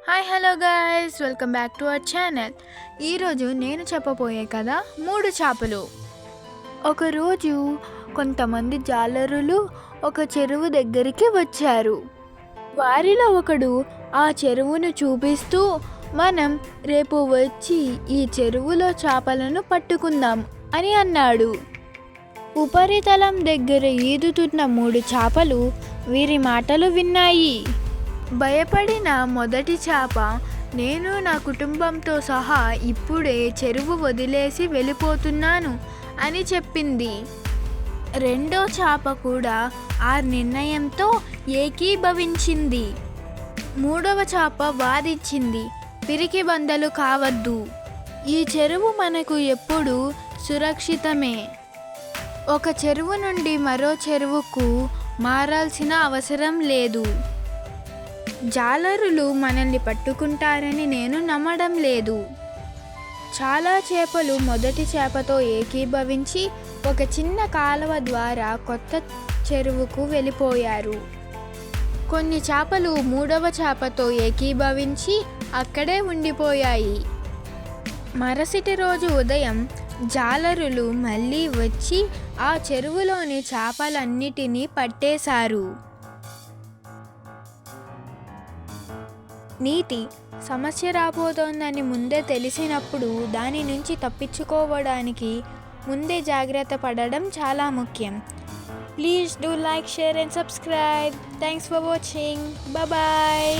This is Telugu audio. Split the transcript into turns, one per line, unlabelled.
Hi hello guys, welcome back to our channel. ఈరోజు నేను చెప్పబోయే కథ మూడు చేపలు. ఒకరోజు కొంతమంది జాలరులు ఒక చెరువు దగ్గరికి వచ్చారు. వారిలో ఒకడు ఆ చెరువును చూపిస్తూ, మనం రేపు వచ్చి ఈ చెరువులో చేపలను పట్టుకుందాం అని అన్నాడు. ఉపరితలం దగ్గర ఈదుతున్న మూడు చేపలు వీరి మాటలు విన్నాయి. భయపడిన మొదటి చేప, నేను నా కుటుంబంతో సహా ఇప్పుడే చెరువు వదిలేసి వెళ్ళిపోతున్నాను అని చెప్పింది. రెండో చేప కూడా ఆ నిర్ణయంతో ఏకీభవించింది. మూడవ చేప వాదించింది, పిరికి బందలు కావద్దు, ఈ చెరువు మనకు ఎప్పుడూ సురక్షితమే. ఒక చెరువు నుండి మరో చెరువుకు మారాల్సిన అవసరం లేదు. జాలరులు మనల్ని పట్టుకుంటారని నేను నమ్మడం లేదు. చాలా చేపలు మొదటి చేపతో ఏకీభవించి ఒక చిన్న కాలువ ద్వారా కొత్త చెరువుకు వెళ్ళిపోయారు. కొన్ని చేపలు మూడవ చేపతో ఏకీభవించి అక్కడే ఉండిపోయాయి. మరుసటి రోజు ఉదయం జాలరులు మళ్ళీ వచ్చి ఆ చెరువులోని చేపలన్నిటినీ పట్టేశారు. నీతి: సమస్య రాబోతోందని ముందే తెలిసినప్పుడు దాని నుంచి తప్పించుకోవడానికి ముందే జాగ్రత్త పడడం చాలా ముఖ్యం. Please do like, share and subscribe. Thanks for watching. Bye.